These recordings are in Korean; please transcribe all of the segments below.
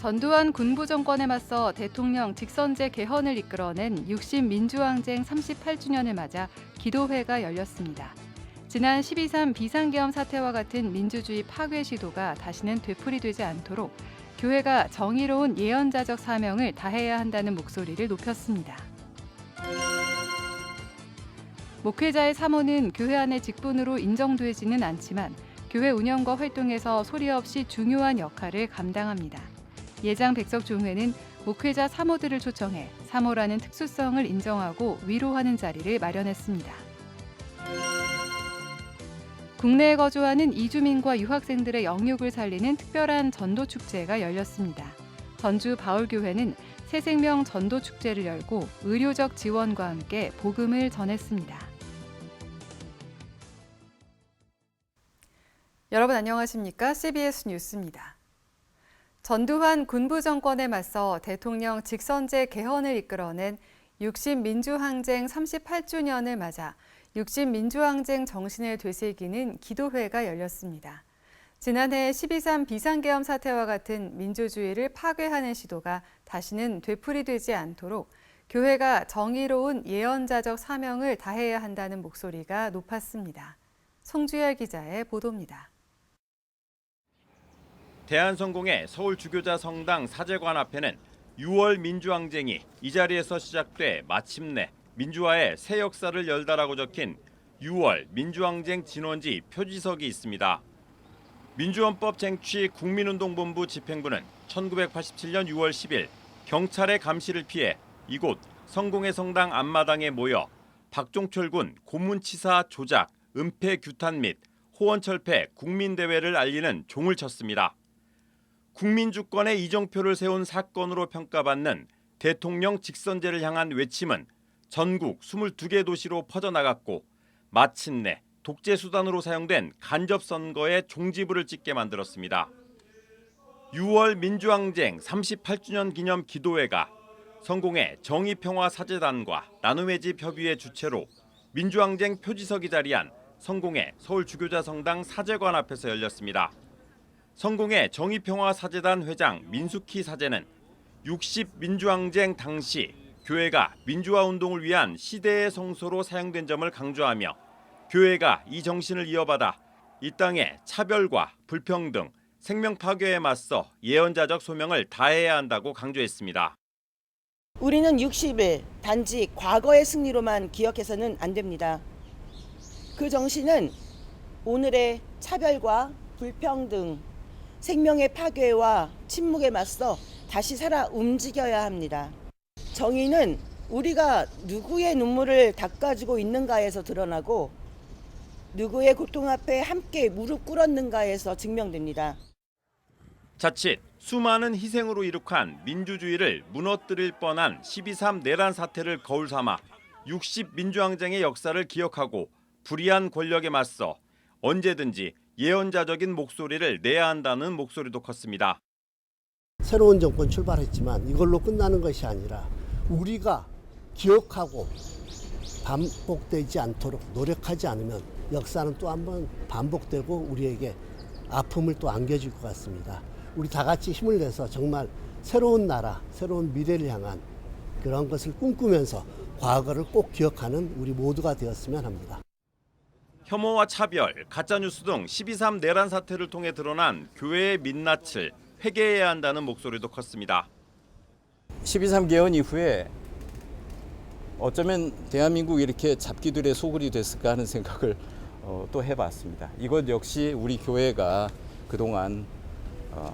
전두환 군부 정권에 맞서 대통령 직선제 개헌을 이끌어낸 60 민주항쟁 38주년을 맞아 기도회가 열렸습니다. 지난 12.3 비상계엄 사태와 같은 민주주의 파괴 시도가 다시는 되풀이되지 않도록 교회가 정의로운 예언자적 사명을 다해야 한다는 목소리를 높였습니다. 목회자의 사모는 교회 안의 직분으로 인정되지는 않지만 교회 운영과 활동에서 소리 없이 중요한 역할을 감당합니다. 예장 백석종회는 목회자 사모들을 초청해 사모라는 특수성을 인정하고 위로하는 자리를 마련했습니다. 국내에 거주하는 이주민과 유학생들의 영육을 살리는 특별한 전도축제가 열렸습니다. 전주 바울교회는 새생명 전도축제를 열고 의료적 지원과 함께 복음을 전했습니다. 여러분 안녕하십니까? CBS 뉴스입니다. 전두환 군부 정권에 맞서 대통령 직선제 개헌을 이끌어낸 60 민주항쟁 38주년을 맞아 60 민주항쟁 정신을 되새기는 기도회가 열렸습니다. 지난해 12.3 비상계엄 사태와 같은 민주주의를 파괴하는 시도가 다시는 되풀이되지 않도록 교회가 정의로운 예언자적 사명을 다해야 한다는 목소리가 높았습니다. 송주열 기자의 보도입니다. 대한성공회 서울주교자 성당 사제관 앞에는 6월 민주항쟁이 이 자리에서 시작돼 마침내 민주화의 새 역사를 열다라고 적힌 6월 민주항쟁 진원지 표지석이 있습니다. 민주헌법 쟁취 국민운동본부 집행부는 1987년 6월 10일 경찰의 감시를 피해 이곳 성공회 성당 앞마당에 모여 박종철 군 고문치사 조작, 은폐 규탄 및 호언철폐 국민대회를 알리는 종을 쳤습니다. 국민주권의 이정표를 세운 사건으로 평가받는 대통령 직선제를 향한 외침은 전국 22개 도시로 퍼져나갔고 마침내 독재 수단으로 사용된 간접선거의 종지부를 찍게 만들었습니다. 6월 민주항쟁 38주년 기념 기도회가 성공회 정의평화사재단과 나눔의 집 협의회 주최로 민주항쟁 표지석이 자리한 성공회 서울주교자성당 사제관 앞에서 열렸습니다. 성공회 정의평화사재단 회장 민숙희 사제는 60 민주항쟁 당시 교회가 민주화 운동을 위한 시대의 성소로 사용된 점을 강조하며 교회가 이 정신을 이어받아 이 땅의 차별과 불평등, 생명 파괴에 맞서 예언자적 소명을 다해야 한다고 강조했습니다. 우리는 60을 단지 과거의 승리로만 기억해서는 안 됩니다. 그 정신은 오늘의 차별과 불평등, 생명의 파괴와 침묵에 맞서 다시 살아 움직여야 합니다. 정의는 우리가 누구의 눈물을 닦아주고 있는가에서 드러나고 누구의 고통 앞에 함께 무릎 꿇었는가에서 증명됩니다. 자칫 수많은 희생으로 이룩한 민주주의를 무너뜨릴 뻔한 12.3 내란 사태를 거울 삼아 60 민주항쟁의 역사를 기억하고 불의한 권력에 맞서 언제든지 예언자적인 목소리를 내야 한다는 목소리도 컸습니다. 새로운 정권 출발했지만 이걸로 끝나는 것이 아니라 우리가 기억하고 반복되지 않도록 노력하지 않으면 역사는 또 한 번 반복되고 우리에게 아픔을 또 안겨줄 것 같습니다. 우리 다 같이 힘을 내서 정말 새로운 나라, 새로운 미래를 향한 그런 것을 꿈꾸면서 과거를 꼭 기억하는 우리 모두가 되었으면 합니다. 혐오와 차별, 가짜뉴스 등 12.3 내란 사태를 통해 드러난 교회의 민낯을 회개해야 한다는 목소리도 컸습니다. 12.3 개헌 이후에 어쩌면 대한민국이 이렇게 잡기들의 소굴이 됐을까 하는 생각을 또 해봤습니다. 이것 역시 우리 교회가 그동안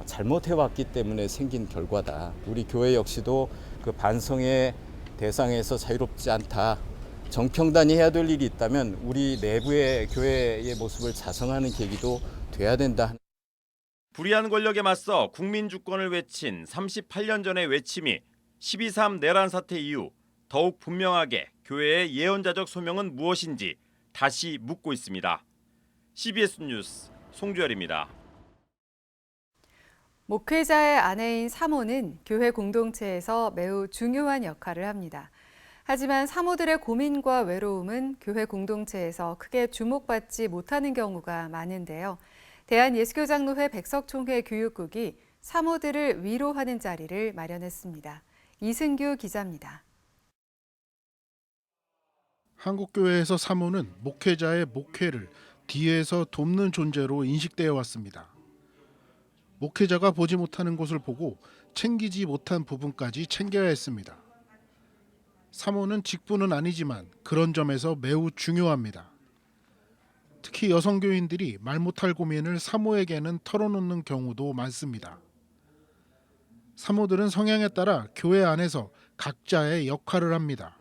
잘못해왔기 때문에 생긴 결과다. 우리 교회 역시도 그 반성의 대상에서 자유롭지 않다. 정평단이 해야 될 일이 있다면 우리 내부의 교회의 모습을 자성하는 계기도 돼야 된다. 불의한 권력에 맞서 국민주권을 외친 38년 전의 외침이 12.3 내란 사태 이후 더욱 분명하게 교회의 예언자적 소명은 무엇인지 다시 묻고 있습니다. CBS 뉴스 송주열입니다. 목회자의 아내인 사모는 교회 공동체에서 매우 중요한 역할을 합니다. 하지만 사모들의 고민과 외로움은 교회 공동체에서 크게 주목받지 못하는 경우가 많은데요. 대한예수교장로회 백석총회 교육국이 사모들을 위로하는 자리를 마련했습니다. 이승규 기자입니다. 한국교회에서 사모는 목회자의 목회를 뒤에서 돕는 존재로 인식되어 왔습니다. 목회자가 보지 못하는 곳을 보고 챙기지 못한 부분까지 챙겨야 했습니다. 사모는 직분은 아니지만 그런 점에서 매우 중요합니다. 특히 여성 교인들이 말 못할 고민을 사모에게는 털어놓는 경우도 많습니다. 사모들은 성향에 따라 교회 안에서 각자의 역할을 합니다.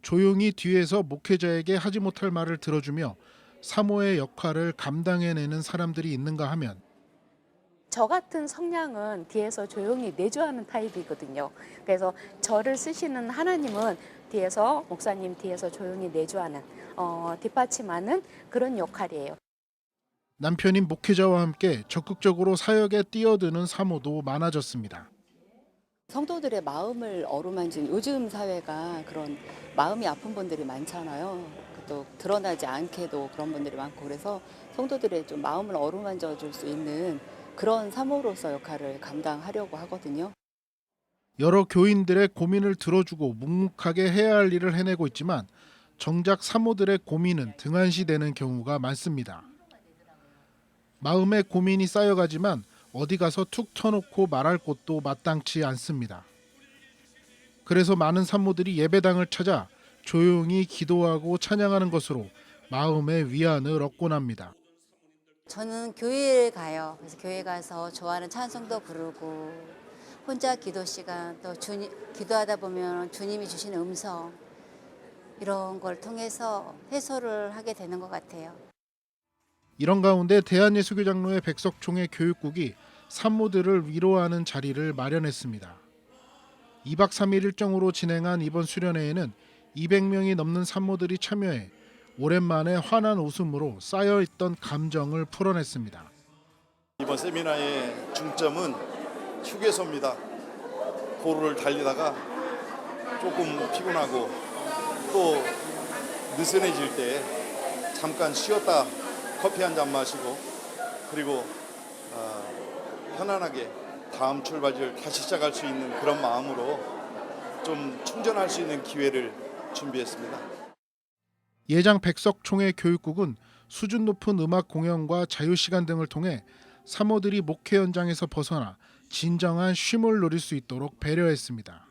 조용히 뒤에서 목회자에게 하지 못할 말을 들어주며 사모의 역할을 감당해내는 사람들이 있는가 하면 저 같은 성향은 뒤에서 조용히 내조하는 타입이거든요. 그래서 저를 쓰시는 하나님은 뒤에서 목사님 뒤에서 조용히 내조하는 뒷받침하는 그런 역할이에요. 남편인 목회자와 함께 적극적으로 사역에 뛰어드는 사모도 많아졌습니다. 성도들의 마음을 어루만진 요즘 사회가 그런 마음이 아픈 분들이 많잖아요. 또 드러나지 않게도 그런 분들이 많고 그래서 성도들의 좀 마음을 어루만져 줄 수 있는 그런 사모로서 역할을 감당하려고 하거든요. 여러 교인들의 고민을 들어주고 묵묵하게 해야 할 일을 해내고 있지만 정작 사모들의 고민은 등한시되는 경우가 많습니다. 마음의 고민이 쌓여가지만 어디 가서 툭 터놓고 말할 곳도 마땅치 않습니다. 그래서 많은 사모들이 예배당을 찾아 조용히 기도하고 찬양하는 것으로 마음의 위안을 얻곤 합니다. 저는 교회에 가요. 그래서 교회 가서 좋아하는 찬송도 부르고 혼자 기도 시간 또 기도하다 보면 주님이 주시는 음성 이런 걸 통해서 해소를 하게 되는 것 같아요. 이런 가운데 대한예수교장로회 백석총회 교육국이 산모들을 위로하는 자리를 마련했습니다. 2박 3일 일정으로 진행한 이번 수련회에는 200명이 넘는 산모들이 참여해 오랜만에 환한 웃음으로 쌓여있던 감정을 풀어냈습니다. 이번 세미나의 중점은 휴게소입니다. 도로를 달리다가 조금 피곤하고 또 느슨해질 때 잠깐 쉬었다 커피 한 잔 마시고 그리고 편안하게 다음 출발지를 다시 시작할 수 있는 그런 마음으로 좀 충전할 수 있는 기회를 준비했습니다. 예장 백석총회 교육국은 수준 높은 음악 공연과 자유시간 등을 통해 사모들이 목회 현장에서 벗어나 진정한 쉼을 누릴 수 있도록 배려했습니다.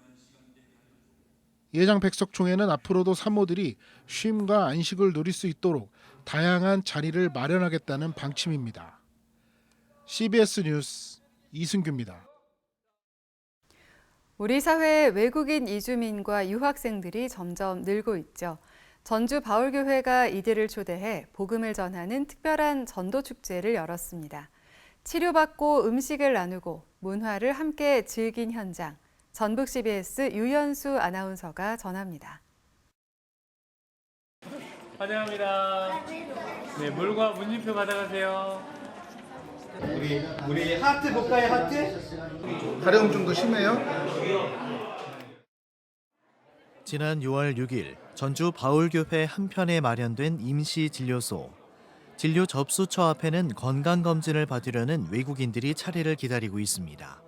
예장 백석총회는 앞으로도 사모들이 쉼과 안식을 누릴 수 있도록 다양한 자리를 마련하겠다는 방침입니다. CBS 뉴스 이승규입니다. 우리 사회에 외국인 이주민과 유학생들이 점점 늘고 있죠. 전주 바울교회가 이들을 초대해 복음을 전하는 특별한 전도축제를 열었습니다. 치료받고 음식을 나누고 문화를 함께 즐긴 현장, 전북 CBS 유연수 아나운서가 전합니다. 환영합니다. 네, 물과 문진표 받아가세요. 우리 하트 볼까요? 하트? 가려움 좀 더 심해요? 지난 6월 6일 전주 바울교회 한편에 마련된 임시진료소. 진료 접수처 앞에는 건강검진을 받으려는 외국인들이 차례를 기다리고 있습니다.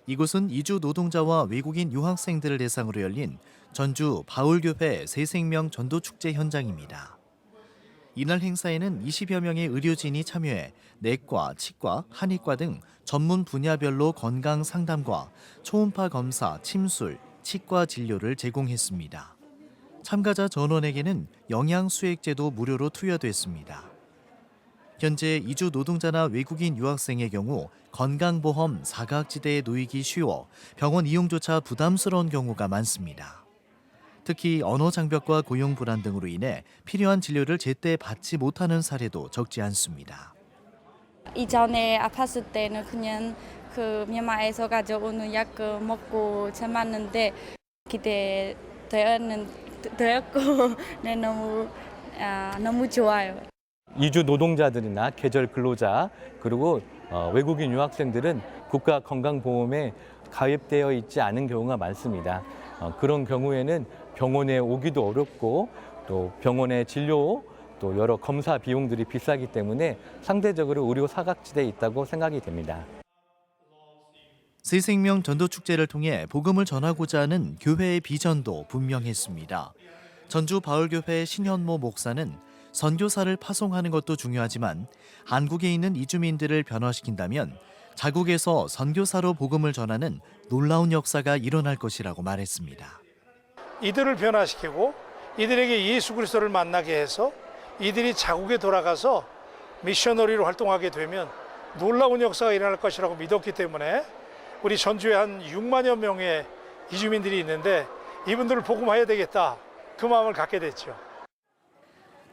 이곳은 이주 노동자와 외국인 유학생들을 대상으로 열린 전주 바울교회 새생명 전도축제 현장입니다. 이날 행사에는 20여 명의 의료진이 참여해 내과, 치과, 한의과 등 전문 분야별로 건강 상담과 초음파 검사, 침술, 치과 진료를 제공했습니다. 참가자 전원에게는 영양수액제도 무료로 투여됐습니다. 현재 이주 노동자나 외국인 유학생의 경우 건강보험 사각지대에 놓이기 쉬워 병원 이용조차 부담스러운 경우가 많습니다. 특히 언어 장벽과 고용 불안 등으로 인해 필요한 진료를 제때 받지 못하는 사례도 적지 않습니다. 이전에 아팠을 때는 그냥 미얀마에서 가져오는 약 먹고 참았는데 기대되었고 네, 너무 좋아요. 이주 노동자들이나 계절 근로자 그리고 외국인 유학생들은 국가건강보험에 가입되어 있지 않은 경우가 많습니다. 그런 경우에는 병원에 오기도 어렵고 또 병원의 진료 또 여러 검사 비용들이 비싸기 때문에 상대적으로 의료 사각지대에 있다고 생각이 됩니다. 새생명 전도축제를 통해 복음을 전하고자 하는 교회의 비전도 분명했습니다. 전주 바울교회 신현모 목사는 선교사를 파송하는 것도 중요하지만 한국에 있는 이주민들을 변화시킨다면 자국에서 선교사로 복음을 전하는 놀라운 역사가 일어날 것이라고 말했습니다. 이들을 변화시키고 이들에게 예수 그리스도를 만나게 해서 이들이 자국에 돌아가서 미셔너리로 활동하게 되면 놀라운 역사가 일어날 것이라고 믿었기 때문에 우리 전주에 한 6만여 명의 이주민들이 있는데 이분들을 복음화해야 되겠다, 그 마음을 갖게 됐죠.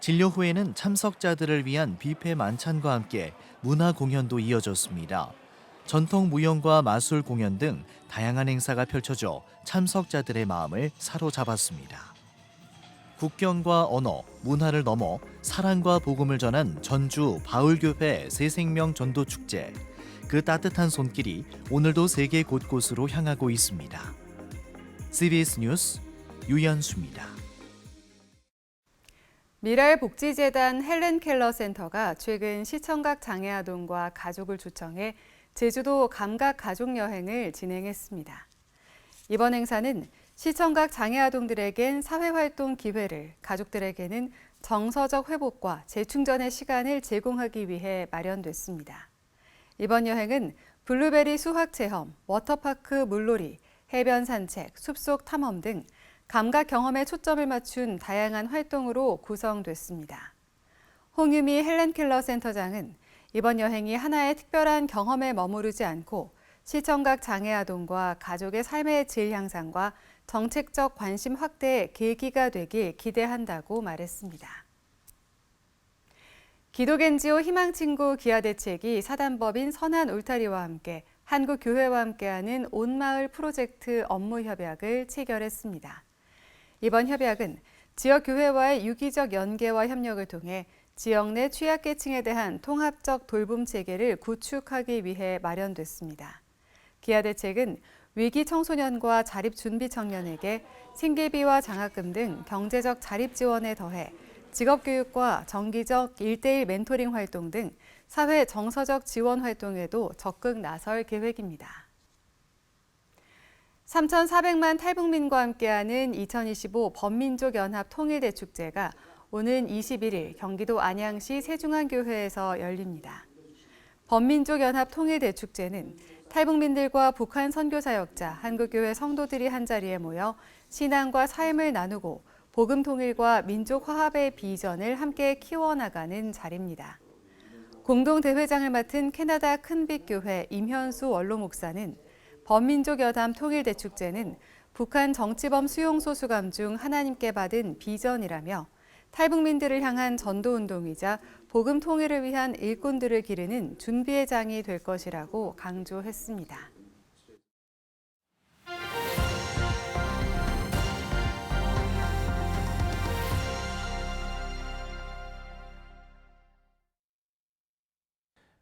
진료 후에는 참석자들을 위한 뷔페 만찬과 함께 문화 공연도 이어졌습니다. 전통 무용과 마술 공연 등 다양한 행사가 펼쳐져 참석자들의 마음을 사로잡았습니다. 국경과 언어, 문화를 넘어 사랑과 복음을 전한 전주 바울교회 새생명 전도축제. 그 따뜻한 손길이 오늘도 세계 곳곳으로 향하고 있습니다. CBS 뉴스 유연수입니다. 미랄복지재단 헬렌 켈러 센터가 최근 시청각 장애아동과 가족을 초청해 제주도 감각 가족여행을 진행했습니다. 이번 행사는 시청각 장애아동들에겐 사회활동 기회를, 가족들에게는 정서적 회복과 재충전의 시간을 제공하기 위해 마련됐습니다. 이번 여행은 블루베리 수학 체험, 워터파크 물놀이, 해변 산책, 숲속 탐험 등 감각 경험에 초점을 맞춘 다양한 활동으로 구성됐습니다. 홍유미 헬렌 켈러 센터장은 이번 여행이 하나의 특별한 경험에 머무르지 않고 시청각 장애아동과 가족의 삶의 질 향상과 정책적 관심 확대의 계기가 되길 기대한다고 말했습니다. 기독NGO 희망친구 기아대책이 사단법인 선한 울타리와 함께 한국교회와 함께하는 온마을 프로젝트 업무 협약을 체결했습니다. 이번 협약은 지역교회와의 유기적 연계와 협력을 통해 지역 내 취약계층에 대한 통합적 돌봄 체계를 구축하기 위해 마련됐습니다. 기아대책은 위기 청소년과 자립준비 청년에게 생계비와 장학금 등 경제적 자립 지원에 더해 직업교육과 정기적 1:1 멘토링 활동 등 사회 정서적 지원 활동에도 적극 나설 계획입니다. 3,400만 탈북민과 함께하는 2025 범민족연합 통일대축제가 오는 21일 경기도 안양시 세중앙교회에서 열립니다. 범민족연합 통일대축제는 탈북민들과 북한 선교사역자, 한국교회 성도들이 한자리에 모여 신앙과 삶을 나누고 복음 통일과 민족 화합의 비전을 함께 키워나가는 자리입니다. 공동대회장을 맡은 캐나다 큰빛교회 임현수 원로 목사는 범민족연합 통일대축제는 북한 정치범 수용소 수감 중 하나님께 받은 비전이라며 탈북민들을 향한 전도운동이자 복음 통일을 위한 일꾼들을 기르는 준비의 장이 될 것이라고 강조했습니다.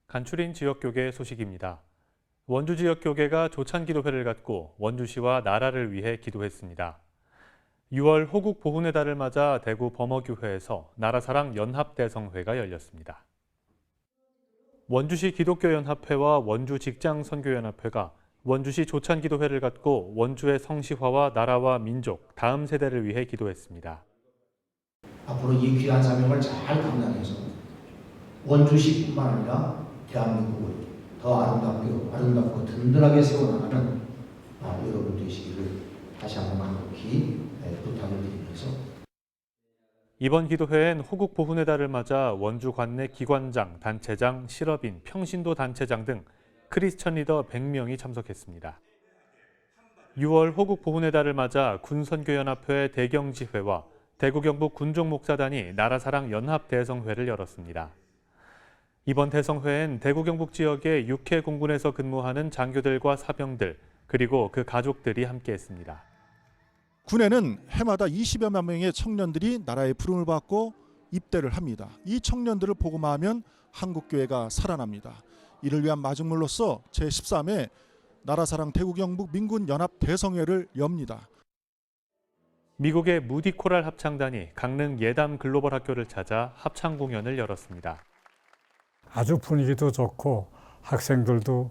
간추린 지역교계 소식입니다. 원주 지역교계가 조찬기도회를 갖고 원주시와 나라를 위해 기도했습니다. 6월 호국 보훈의 달을 맞아 대구 범어교회에서 나라사랑 연합대성회가 열렸습니다. 원주시 기독교연합회와 원주 직장선교연합회가 원주시 조찬기도회를 갖고 원주의 성시화와 나라와 민족, 다음 세대를 위해 기도했습니다. 앞으로 이 귀한 사명을 잘 감당해서 원주시뿐만 아니라 대한민국을 더 아름답고 든든하게 세워나가는 여러분 되시기를 다시 한번 간곡히 부탁을 드리면서 이번 기도회엔 호국 보훈의 달을 맞아 원주 관내 기관장, 단체장, 실업인, 평신도 단체장 등 크리스천 리더 100명이 참석했습니다. 6월 호국 보훈의 달을 맞아 군선교연합회 대경지회와 대구 경북 군종목사단이 나라사랑 연합대성회를 열었습니다. 이번 대성회엔 대구 경북 지역의 육해 공군에서 근무하는 장교들과 사병들, 그리고 그 가족들이 함께했습니다. 군에는 해마다 20여만 명의 청년들이 나라의 부름을 받고 입대를 합니다. 이 청년들을 복음화하면 한국교회가 살아납니다. 이를 위한 마중물로서 제13회 나라사랑 대구 경북 민군 연합 대성회를 엽니다. 미국의 무디 코랄 합창단이 강릉 예담 글로벌 학교를 찾아 합창 공연을 열었습니다. 아주 분위기도 좋고 학생들도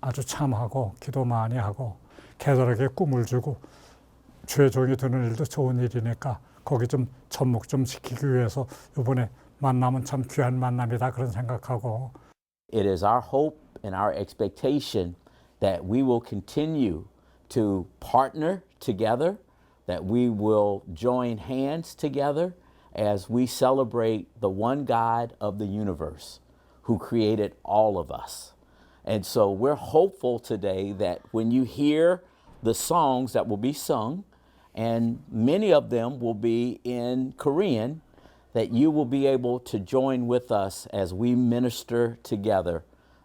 아주 참하고 기도 많이 하고 개들에게 꿈을 주고 주의 종이 드는 일도 좋은 일이니까 거기 좀 접목 좀 시키기 위해서 이번에 만남은 참 귀한 만남이다 그런 생각하고. It is our hope and our expectation that we will continue to partner together, that we will join hands together as we celebrate the one God of the universe who created all of us. And so we're hopeful today that when you hear the songs that will be sung, and many of them will be in Korean, that you will be able to join with us as we minister together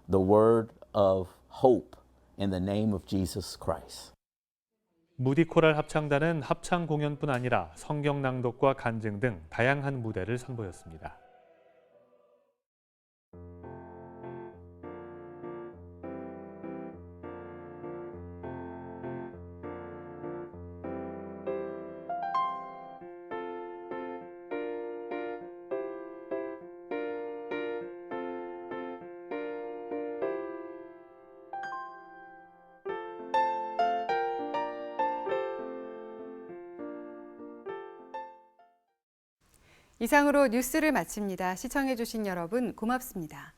the word of hope in the name of Jesus Christ. 무디 코랄 합창단은 합창 공연뿐 아니라 성경 낭독과 간증 등 다양한 무대를 선보였습니다. 이상으로 뉴스를 마칩니다. 시청해주신 여러분 고맙습니다.